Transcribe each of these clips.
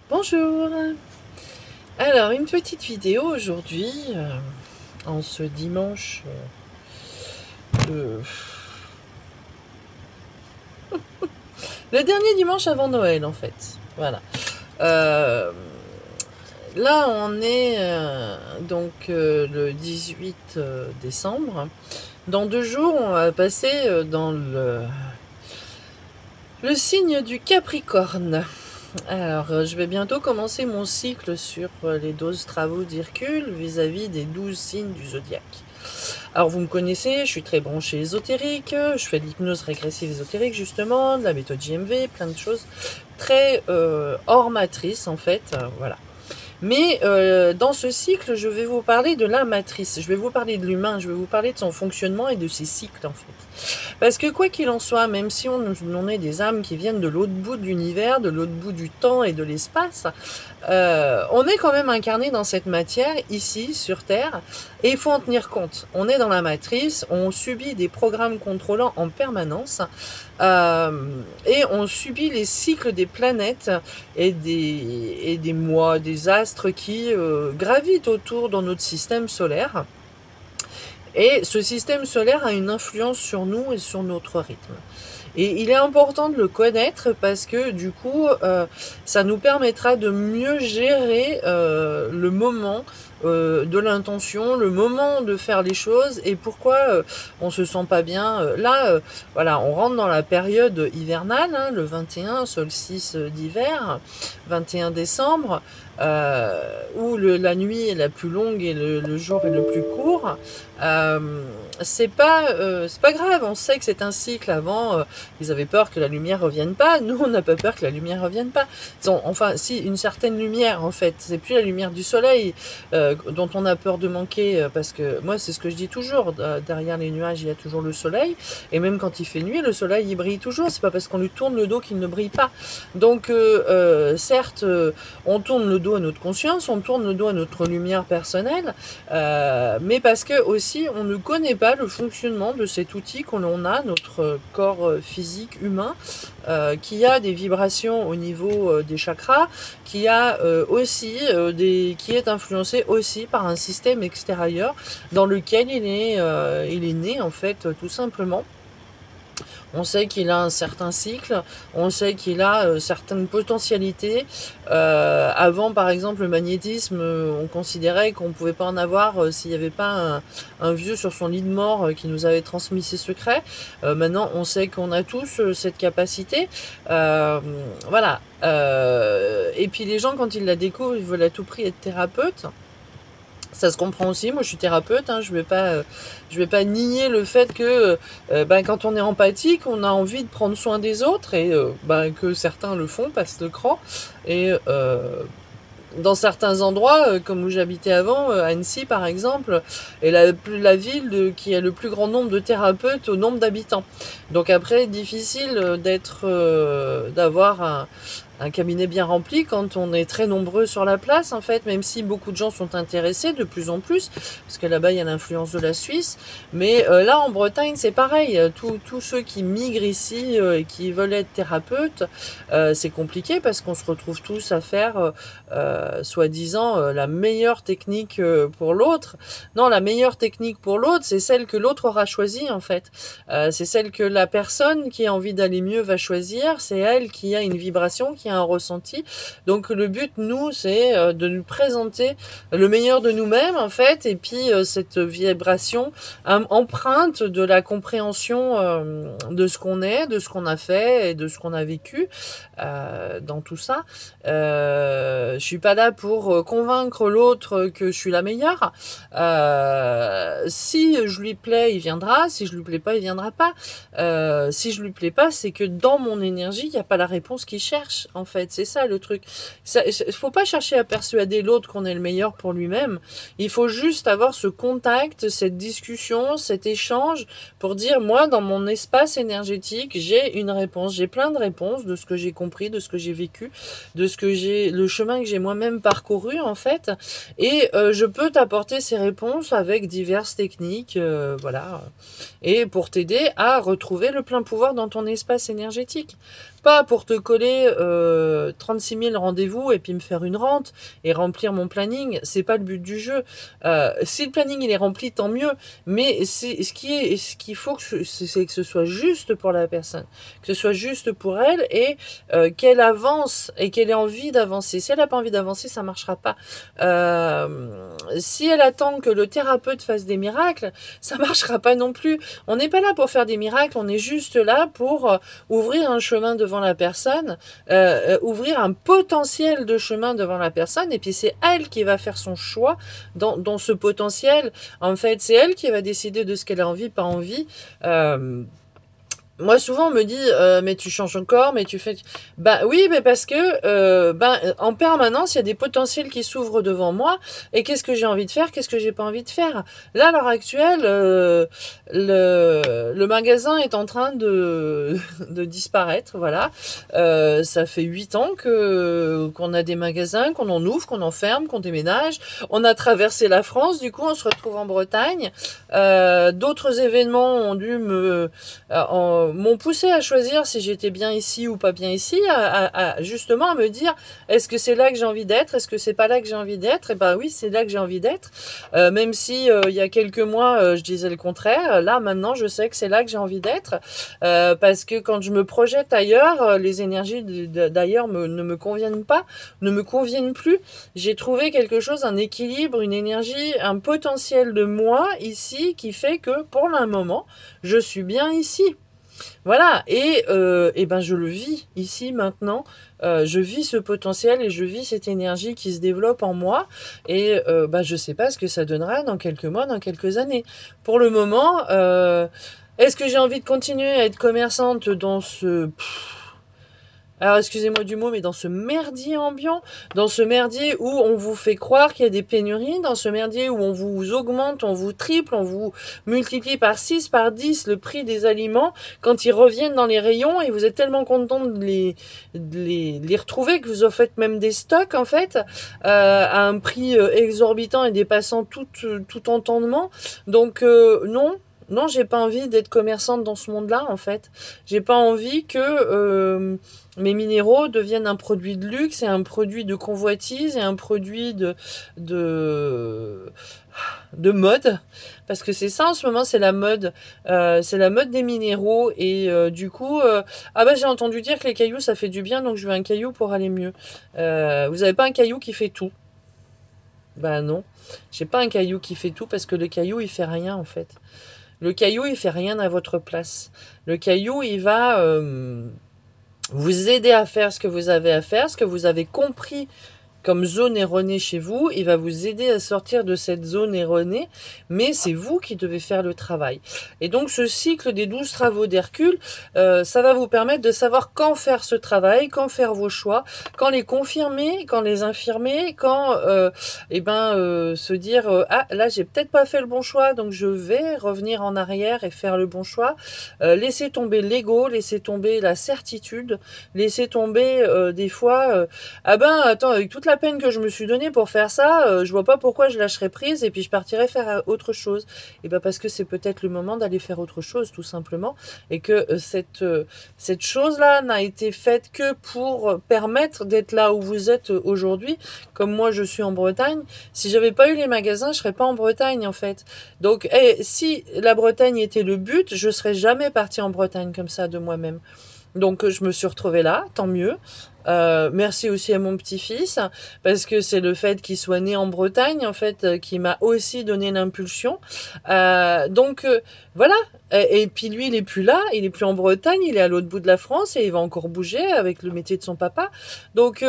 Bonjour. Alors, une petite vidéo aujourd'hui, en ce dimanche de... Le dernier dimanche avant Noël, en fait. Voilà. Euh, Là, on est le 18 décembre. Dans 2 jours, on va passer dans le signe du Capricorne. Alors, je vais bientôt commencer mon cycle sur les 12 travaux d'Hercule vis-à-vis des 12 signes du zodiaque. Alors, vous me connaissez, je suis très branchée ésotérique, je fais de l'hypnose régressive ésotérique, justement, de la méthode JMV, plein de choses très hors matrice, en fait, voilà. Mais dans ce cycle, je vais vous parler de la matrice, je vais vous parler de l'humain, je vais vous parler de son fonctionnement et de ses cycles, en fait. Parce que quoi qu'il en soit, même si on est des âmes qui viennent de l'autre bout de l'univers, de l'autre bout du temps et de l'espace, on est quand même incarné dans cette matière, ici, sur Terre, et il faut en tenir compte. On est dans la matrice, on subit des programmes contrôlants en permanence, et on subit les cycles des planètes et des mois, des astres qui gravitent autour dans notre système solaire. Et ce système solaire a une influence sur nous et sur notre rythme. Et il est important de le connaître parce que du coup, ça nous permettra de mieux gérer le moment de l'intention, le moment de faire les choses et pourquoi on se sent pas bien. Voilà, on rentre dans la période hivernale, hein, le 21, solstice d'hiver, 21 décembre, où la nuit est la plus longue et le jour est le plus court. C'est pas grave, on sait que c'est un cycle. Avant, ils avaient peur que la lumière revienne pas. Nous, on n'a pas peur que la lumière revienne pas. Enfin, si, une certaine lumière, en fait. C'est plus la lumière du soleil dont on a peur de manquer, parce que moi, c'est ce que je dis toujours. Derrière les nuages, il y a toujours le soleil. Et même quand il fait nuit, le soleil, il brille toujours. C'est pas parce qu'on lui tourne le dos qu'il ne brille pas. Donc, certes, on tourne le dos à notre conscience, on tourne le dos à notre lumière personnelle, mais parce que aussi, on ne connaît pas le fonctionnement de cet outil que l'on a, notre corps physique humain, qui a des vibrations au niveau des chakras, qui a qui est influencé aussi par un système extérieur dans lequel il est né en fait tout simplement. On sait qu'il a un certain cycle, on sait qu'il a certaines potentialités. Avant, par exemple, le magnétisme, on considérait qu'on ne pouvait pas en avoir s'il n'y avait pas un vieux sur son lit de mort qui nous avait transmis ses secrets. Maintenant, on sait qu'on a tous cette capacité. Voilà. Et puis les gens, quand ils la découvrent, ils veulent à tout prix être thérapeutes. Ça se comprend aussi. Moi, je suis thérapeute. Hein, je vais pas nier le fait que, quand on est empathique, on a envie de prendre soin des autres et que certains le font, passent le cran. Et dans certains endroits, comme où j'habitais avant, Annecy par exemple, est la ville qui a le plus grand nombre de thérapeutes au nombre d'habitants. Donc après, difficile d'avoir un cabinet bien rempli quand on est très nombreux sur la place, en fait, même si beaucoup de gens sont intéressés de plus en plus, parce que là-bas, il y a l'influence de la Suisse. Mais là, en Bretagne, c'est pareil. Tous ceux qui migrent ici et qui veulent être thérapeutes, c'est compliqué parce qu'on se retrouve tous à faire, soi-disant, la meilleure technique pour l'autre. Non, la meilleure technique pour l'autre, c'est celle que l'autre aura choisie, en fait. C'est celle que la personne qui a envie d'aller mieux va choisir. C'est elle qui a une vibration, qui a un ressenti. Donc le but, nous, c'est de nous présenter le meilleur de nous-mêmes, en fait, et puis cette vibration empreinte de la compréhension de ce qu'on est, de ce qu'on a fait et de ce qu'on a vécu dans tout ça. Je suis pas là pour convaincre l'autre que je suis la meilleure. Si je lui plais, il viendra. Si je lui plais pas, il viendra pas. Si je lui plais pas, c'est que dans mon énergie, il n'y a pas la réponse qu'il cherche. En fait, c'est ça le truc. Il faut pas chercher à persuader l'autre qu'on est le meilleur pour lui-même. Il faut juste avoir ce contact, cette discussion, cet échange pour dire, moi, dans mon espace énergétique, j'ai une réponse. J'ai plein de réponses de ce que j'ai compris, de ce que j'ai vécu, de ce que le chemin que j'ai moi-même parcouru, en fait. Et je peux t'apporter ces réponses avec diverses techniques, voilà. Et pour t'aider à retrouver le plein pouvoir dans ton espace énergétique. pas pour te coller 36 000 rendez-vous et puis me faire une rente et remplir mon planning. C'est pas le but du jeu. Si le planning il est rempli, tant mieux. Mais c'est ce qu'il faut c'est que ce soit juste pour la personne, que ce soit juste pour elle et qu'elle avance et qu'elle ait envie d'avancer. Si elle n'a pas envie d'avancer, ça marchera pas. Si elle attend que le thérapeute fasse des miracles, ça marchera pas non plus. On n'est pas là pour faire des miracles, on est juste là pour ouvrir un chemin devant la personne, ouvrir un potentiel de chemin devant la personne, et puis c'est elle qui va faire son choix dans ce potentiel. En fait, c'est elle qui va décider de ce qu'elle a envie, pas envie. Moi, souvent, on me dit, mais tu changes encore, mais tu fais... Ben oui, mais parce que, en permanence, il y a des potentiels qui s'ouvrent devant moi. Et qu'est-ce que j'ai envie de faire? Qu'est-ce que j'ai pas envie de faire? Là, à l'heure actuelle, le magasin est en train de disparaître, voilà. Ça fait 8 ans qu'on a des magasins, qu'on en ouvre, qu'on en ferme, qu'on déménage. On a traversé la France, du coup, on se retrouve en Bretagne. D'autres événements ont dû m'ont poussé à choisir si j'étais bien ici ou pas bien ici, justement à me dire, est-ce que c'est là que j'ai envie d'être, est-ce que c'est pas là que j'ai envie d'être? Et ben oui, c'est là que j'ai envie d'être, même si il y a quelques mois je disais le contraire. Là maintenant je sais que c'est là que j'ai envie d'être, parce que quand je me projette ailleurs, les énergies d'ailleurs ne me conviennent pas, ne me conviennent plus. J'ai trouvé quelque chose, un équilibre, une énergie, un potentiel de moi ici qui fait que pour le moment je suis bien ici. Voilà, et ben je le vis ici maintenant. Je vis ce potentiel et je vis cette énergie qui se développe en moi. Et je sais pas ce que ça donnera dans quelques mois, dans quelques années. Pour le moment, est-ce que j'ai envie de continuer à être commerçante dans ce... Alors excusez-moi du mot, mais dans ce merdier ambiant, dans ce merdier où on vous fait croire qu'il y a des pénuries, dans ce merdier où on vous augmente, on vous triple, on vous multiplie par 6, par 10 le prix des aliments, quand ils reviennent dans les rayons et vous êtes tellement content de les retrouver que vous en faites même des stocks en fait, à un prix exorbitant et dépassant tout entendement. Donc non. Non, j'ai pas envie d'être commerçante dans ce monde-là, en fait. J'ai pas envie que mes minéraux deviennent un produit de luxe et un produit de convoitise et un produit de, de mode. Parce que c'est ça en ce moment, c'est la mode. C'est la mode des minéraux. Et du coup, j'ai entendu dire que les cailloux, ça fait du bien, donc je veux un caillou pour aller mieux. Vous avez pas un caillou qui fait tout? Ben non. J'ai pas un caillou qui fait tout parce que le caillou, il fait rien, en fait. Le caillou, il fait rien à votre place. Le caillou, il va vous aider à faire ce que vous avez à faire, ce que vous avez compris comme zone erronée chez vous. Il va vous aider à sortir de cette zone erronée, mais c'est vous qui devez faire le travail. Et donc ce cycle des 12 travaux d'Hercule, ça va vous permettre de savoir quand faire ce travail, quand faire vos choix, quand les confirmer, quand les infirmer, quand se dire ah là j'ai peut-être pas fait le bon choix, donc je vais revenir en arrière et faire le bon choix. Laisser tomber l'ego, laisser tomber la certitude, laisser tomber des fois attends, avec toute la peine que je me suis donnée pour faire ça, je vois pas pourquoi je lâcherais prise et puis je partirais faire autre chose. Et parce que c'est peut-être le moment d'aller faire autre chose, tout simplement, et que cette chose-là n'a été faite que pour permettre d'être là où vous êtes aujourd'hui. Comme moi, je suis en Bretagne. Si j'avais pas eu les magasins, je serais pas en Bretagne, en fait. Donc, si la Bretagne était le but, je serais jamais partie en Bretagne comme ça de moi-même. Donc je me suis retrouvée là, tant mieux. Merci aussi à mon petit-fils, parce que c'est le fait qu'il soit né en Bretagne, en fait, qui m'a aussi donné l'impulsion. Voilà. Et puis lui, il est plus là, il est plus en Bretagne, il est à l'autre bout de la France et il va encore bouger avec le métier de son papa. Donc,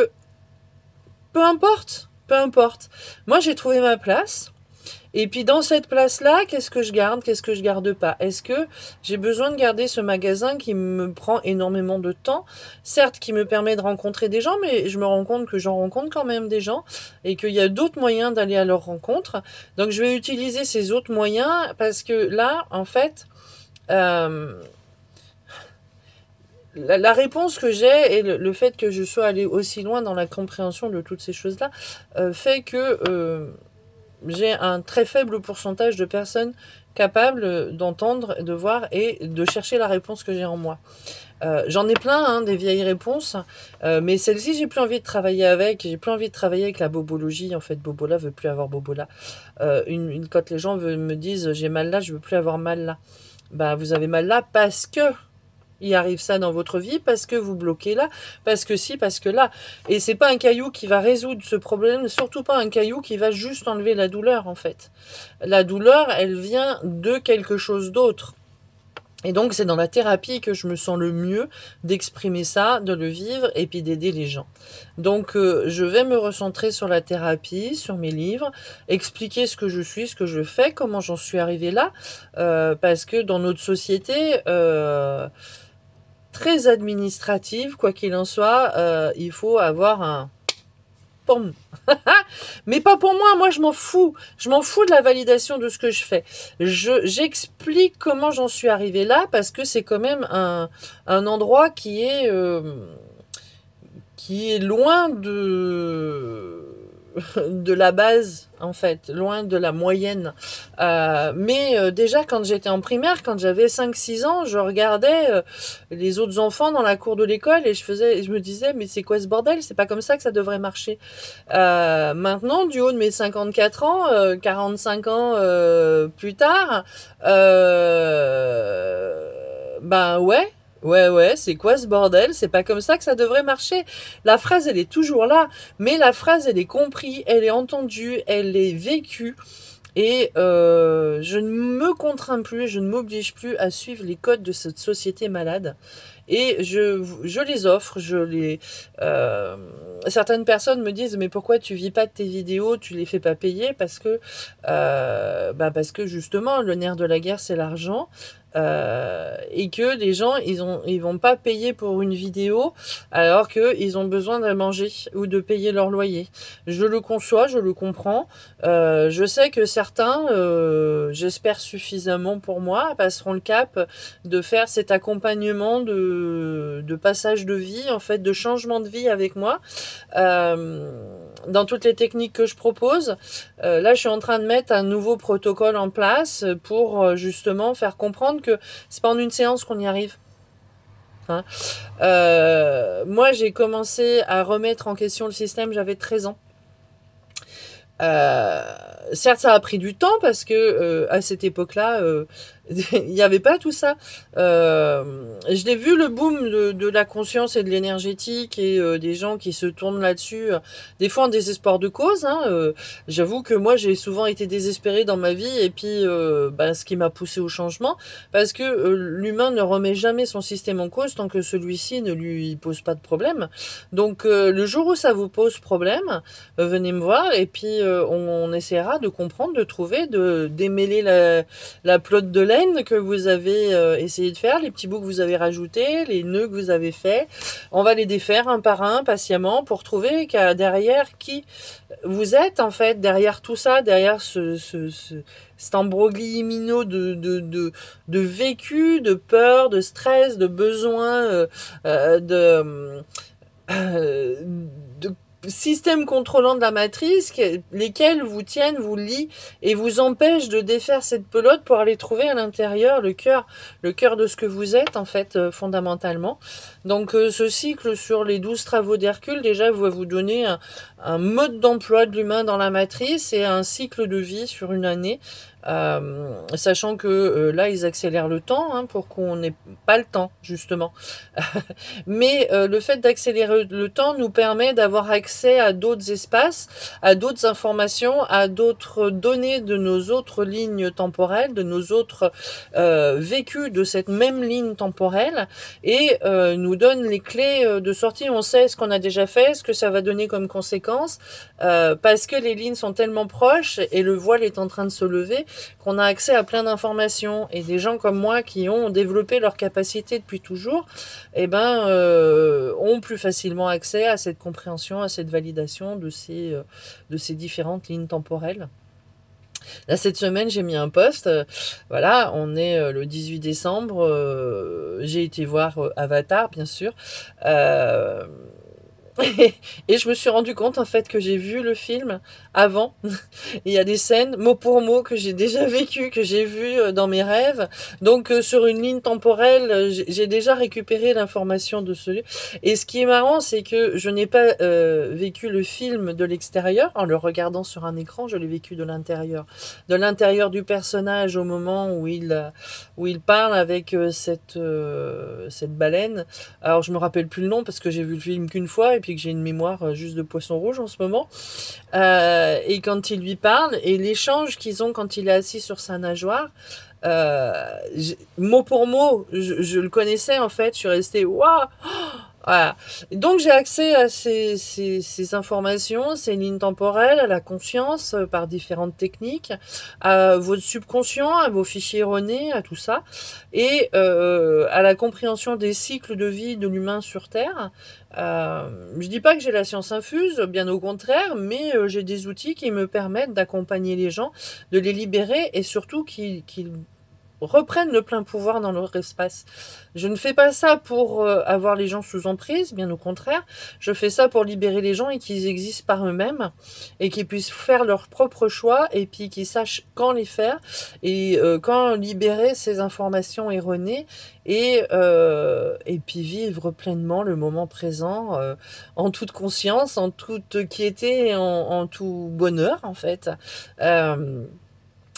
peu importe, peu importe. Moi, j'ai trouvé ma place. Et puis dans cette place-là, qu'est-ce que je garde, qu'est-ce que je garde pas? Est-ce que j'ai besoin de garder ce magasin qui me prend énormément de temps, certes qui me permet de rencontrer des gens, mais je me rends compte que j'en rencontre quand même des gens et qu'il y a d'autres moyens d'aller à leur rencontre. Donc je vais utiliser ces autres moyens parce que là, en fait, la réponse que j'ai et le fait que je sois allée aussi loin dans la compréhension de toutes ces choses-là fait que j'ai un très faible pourcentage de personnes capables d'entendre, de voir et de chercher la réponse que j'ai en moi. J'en ai plein, hein, des vieilles réponses, mais celle-ci, j'ai plus envie de travailler avec. J'ai plus envie de travailler avec la bobologie. En fait, Bobola veut plus avoir Bobola. Quand les gens me disent j'ai mal là, je veux plus avoir mal là. Bah, vous avez mal là parce que il arrive ça dans votre vie, parce que vous bloquez là, parce que si, parce que là. Et c'est pas un caillou qui va résoudre ce problème, surtout pas un caillou qui va juste enlever la douleur, en fait. La douleur, elle vient de quelque chose d'autre. Et donc, c'est dans la thérapie que je me sens le mieux d'exprimer ça, de le vivre et puis d'aider les gens. Donc, je vais me recentrer sur la thérapie, sur mes livres, expliquer ce que je suis, ce que je fais, comment j'en suis arrivée là, parce que dans notre société, très administrative, quoi qu'il en soit, il faut avoir un pom. Mais pas pour moi, moi je m'en fous. Je m'en fous de la validation de ce que je fais. J'explique comment j'en suis arrivée là parce que c'est quand même un endroit qui est loin de la base, en fait, loin de la moyenne. Mais déjà, quand j'étais en primaire, quand j'avais 5-6 ans, je regardais les autres enfants dans la cour de l'école et je me disais, mais c'est quoi ce bordel? C'est pas comme ça que ça devrait marcher. Maintenant, du haut de mes 54 ans, 45 ans plus tard, ben ouais. Ouais, c'est quoi ce bordel? C'est pas comme ça que ça devrait marcher. La phrase, elle est toujours là, mais la phrase, elle est comprise, elle est entendue, elle est vécue. Et je ne me contrains plus, je ne m'oblige plus à suivre les codes de cette société malade. Et je les offre, certaines personnes me disent mais pourquoi tu vis pas de tes vidéos, tu les fais pas payer parce que justement le nerf de la guerre c'est l'argent. Et que les gens ils vont pas payer pour une vidéo alors que ils ont besoin de manger ou de payer leur loyer. Je le conçois, je le comprends. Je sais que certains, j'espère suffisamment pour moi, passeront le cap de faire cet accompagnement de passage de vie, en fait, de changement de vie avec moi. Dans toutes les techniques que je propose, là, je suis en train de mettre un nouveau protocole en place pour justement faire comprendre que c'est pas en une séance qu'on y arrive. Hein. Moi, j'ai commencé à remettre en question le système, j'avais 13 ans. Certes, ça a pris du temps parce que à cette époque-là, il n'y avait pas tout ça. Je l'ai vu le boom de la conscience et de l'énergétique et des gens qui se tournent là-dessus, des fois en désespoir de cause. Hein, j'avoue que moi j'ai souvent été désespérée dans ma vie et puis ce qui m'a poussée au changement parce que l'humain ne remet jamais son système en cause tant que celui-ci ne lui pose pas de problème. Donc le jour où ça vous pose problème, venez me voir et puis on essaiera de comprendre, de trouver, de démêler la pelote de laine que vous avez essayé de faire, les petits bouts que vous avez rajoutés, les nœuds que vous avez faits. On va les défaire un par un, patiemment, pour trouver derrière qui vous êtes, en fait, derrière tout ça, derrière cet imbroglio de vécu, de peur, de stress, de besoin, de système contrôlant de la matrice, lesquels vous tiennent, vous lient et vous empêchent de défaire cette pelote pour aller trouver à l'intérieur le cœur de ce que vous êtes en fait fondamentalement. Donc ce cycle sur les 12 travaux d'Hercule déjà va vous donner un mode d'emploi de l'humain dans la matrice et un cycle de vie sur une année. Sachant que là ils accélèrent le temps hein, pour qu'on n'ait pas le temps justement. Mais le fait d'accélérer le temps nous permet d'avoir accès à d'autres espaces, à d'autres informations, à d'autres données de nos autres lignes temporelles, de nos autres vécus de cette même ligne temporelle et nous donne les clés de sortie. On sait ce qu'on a déjà fait, ce que ça va donner comme conséquence parce que les lignes sont tellement proches et le voile est en train de se lever qu'on a accès à plein d'informations et des gens comme moi qui ont développé leur capacité depuis toujours ont plus facilement accès à cette compréhension, à cette validation de ces différentes lignes temporelles. Là, cette semaine, j'ai mis un post. Voilà, on est le 18 décembre. J'ai été voir Avatar, bien sûr. Et je me suis rendu compte en fait que j'ai vu le film avant. Il y a des scènes mot pour mot que j'ai déjà vécues, que j'ai vues dans mes rêves. Donc sur une ligne temporelle, j'ai déjà récupéré l'information de ce lieu. Et ce qui est marrant, c'est que je n'ai pas vécu le film de l'extérieur en le regardant sur un écran, je l'ai vécu de l'intérieur. De l'intérieur du personnage au moment où il parle avec cette baleine. Alors je me rappelle plus le nom parce que j'ai vu le film qu'une fois et puis que j'ai une mémoire juste de poisson rouge en ce moment. Et quand il lui parle et l'échange qu'ils ont quand il est assis sur sa nageoire, mot pour mot, je le connaissais en fait. Je suis restée waouh. Voilà. Donc j'ai accès à ces informations, ces lignes temporelles, à la conscience par différentes techniques, à votre subconscient, à vos fichiers erronés, à tout ça, et à la compréhension des cycles de vie de l'humain sur Terre. Je dis pas que j'ai la science infuse, bien au contraire, mais j'ai des outils qui me permettent d'accompagner les gens, de les libérer et surtout qu'ils reprennent le plein pouvoir dans leur espace. Je ne fais pas ça pour avoir les gens sous emprise, bien au contraire. Je fais ça pour libérer les gens et qu'ils existent par eux-mêmes et qu'ils puissent faire leurs propres choix et puis qu'ils sachent quand les faire et quand libérer ces informations erronées et puis vivre pleinement le moment présent en toute conscience, en toute quiété, en tout bonheur en fait. Euh,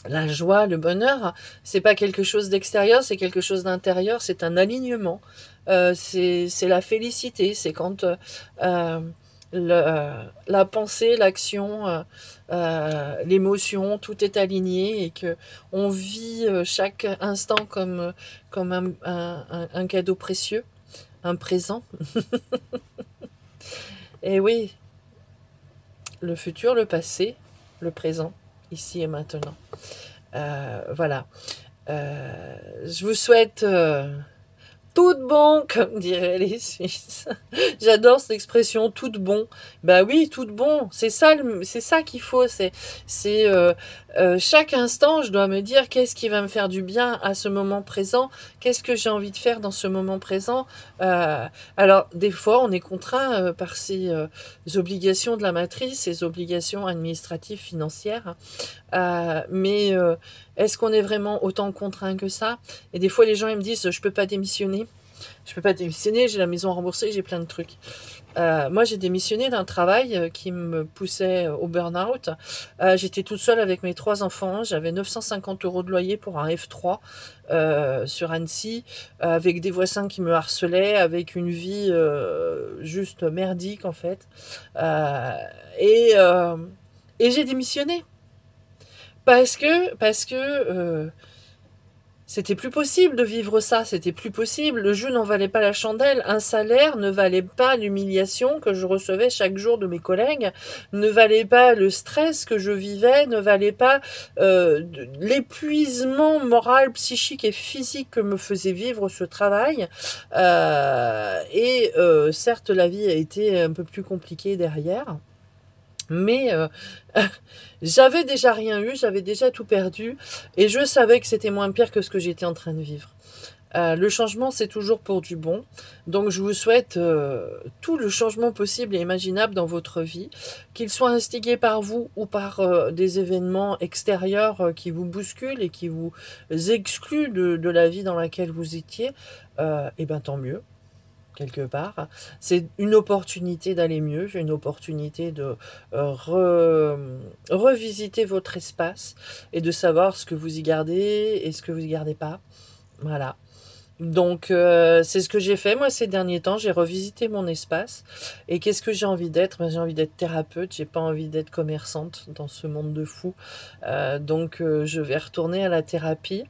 la joie, le bonheur, c'est pas quelque chose d'extérieur, c'est quelque chose d'intérieur, c'est un alignement. C'est la félicité, c'est quand euh, la pensée, l'action, l'émotion, tout est aligné et que on vit chaque instant comme un cadeau précieux, un présent. Et oui, le futur, le passé, le présent, ici et maintenant. Voilà. Je vous souhaite tout bon, comme diraient les Suisses. J'adore cette expression, tout bon. Bah oui, tout bon. C'est ça qu'il faut. Chaque instant, je dois me dire qu'est-ce qui va me faire du bien à ce moment présent. Qu'est-ce que j'ai envie de faire dans ce moment présent. Alors, des fois, on est contraint par ces obligations de la matrice, ces obligations administratives, financières. Mais est-ce qu'on est vraiment autant contraint que ça? Et des fois, les gens ils me disent, je peux pas démissionner. Je peux pas démissionner, j'ai la maison remboursée, j'ai plein de trucs. Moi, j'ai démissionné d'un travail qui me poussait au burn-out. J'étais toute seule avec mes 3 enfants. J'avais 950 € de loyer pour un F3 sur Annecy, avec des voisins qui me harcelaient, avec une vie juste merdique en fait. Euh, et, euh, et j'ai démissionné. Parce que c'était plus possible de vivre ça, c'était plus possible. Le jeu n'en valait pas la chandelle. Un salaire ne valait pas l'humiliation que je recevais chaque jour de mes collègues, ne valait pas le stress que je vivais, ne valait pas l'épuisement moral, psychique et physique que me faisait vivre ce travail. Certes, la vie a été un peu plus compliquée derrière. Mais j'avais déjà rien eu, j'avais déjà tout perdu, et je savais que c'était moins pire que ce que j'étais en train de vivre. Le changement, c'est toujours pour du bon. Donc, je vous souhaite tout le changement possible et imaginable dans votre vie, qu'il soit instigé par vous ou par des événements extérieurs qui vous bousculent et qui vous excluent de la vie dans laquelle vous étiez. Et ben tant mieux quelque part. C'est une opportunité d'aller mieux, une opportunité de revisiter votre espace et de savoir ce que vous y gardez et ce que vous y gardez pas. Voilà. Donc c'est ce que j'ai fait moi ces derniers temps, j'ai revisité mon espace et qu'est-ce que j'ai envie d'être? Ben, j'ai envie d'être thérapeute, j'ai pas envie d'être commerçante dans ce monde de fous. Je vais retourner à la thérapie.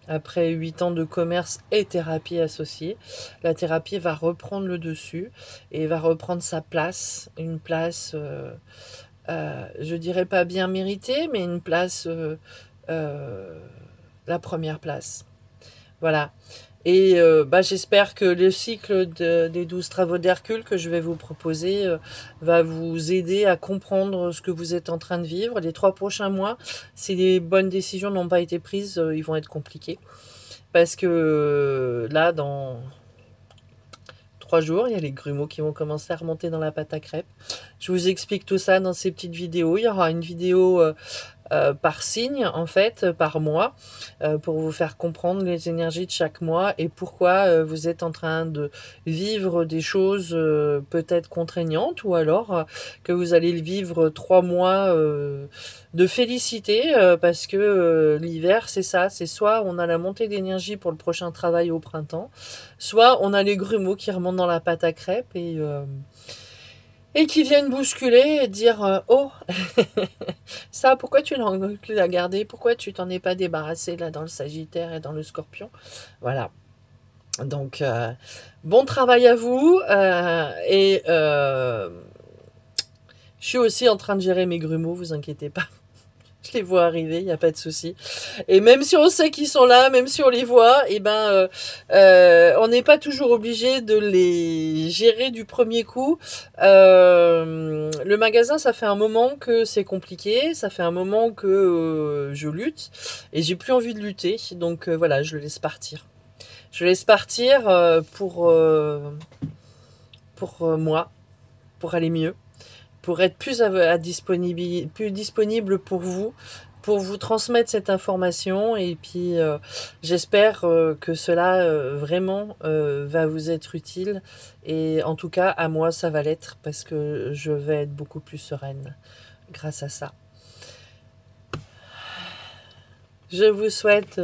Après 8 ans de commerce et thérapie associée, la thérapie va reprendre le dessus et va reprendre sa place, une place, je dirais pas bien méritée, mais une place, euh, la première place. Voilà. Et j'espère que le cycle des 12 travaux d'Hercule que je vais vous proposer va vous aider à comprendre ce que vous êtes en train de vivre. Les 3 prochains mois, si les bonnes décisions n'ont pas été prises, ils vont être compliqués. Parce que là, dans 3 jours, il y a les grumeaux qui vont commencer à remonter dans la pâte à crêpes. Je vous explique tout ça dans ces petites vidéos. Il y aura une vidéo par signe, en fait, par mois, pour vous faire comprendre les énergies de chaque mois et pourquoi vous êtes en train de vivre des choses peut-être contraignantes, ou alors que vous allez le vivre 3 mois de félicité, parce que l'hiver, c'est ça, c'est soit on a la montée d'énergie pour le prochain travail au printemps, soit on a les grumeaux qui remontent dans la pâte à crêpes et qui viennent bousculer et dire oh, ça, pourquoi tu l'as gardé? Pourquoi tu t'en es pas débarrassé là dans le Sagittaire et dans le Scorpion? Voilà. Donc, bon travail à vous. Je suis aussi en train de gérer mes grumeaux, vous inquiétez pas. Je les vois arriver, il n'y a pas de souci. Et même si on sait qu'ils sont là, même si on les voit, et ben, on n'est pas toujours obligé de les gérer du premier coup. Le magasin, ça fait un moment que c'est compliqué, ça fait un moment que je lutte, et j'ai plus envie de lutter, donc voilà, je le laisse partir. Je le laisse partir pour moi, pour aller mieux, pour être plus disponible pour vous transmettre cette information. Et puis j'espère que cela vraiment va vous être utile. Et en tout cas, à moi, ça va l'être parce que je vais être beaucoup plus sereine grâce à ça. Je vous souhaite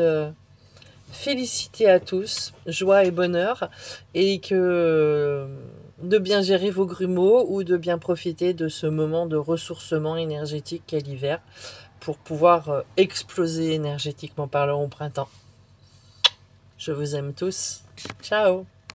félicité à tous, joie et bonheur, et que de bien gérer vos grumeaux ou de bien profiter de ce moment de ressourcement énergétique qu'est l'hiver pour pouvoir exploser énergétiquement parlant au printemps. Je vous aime tous. Ciao!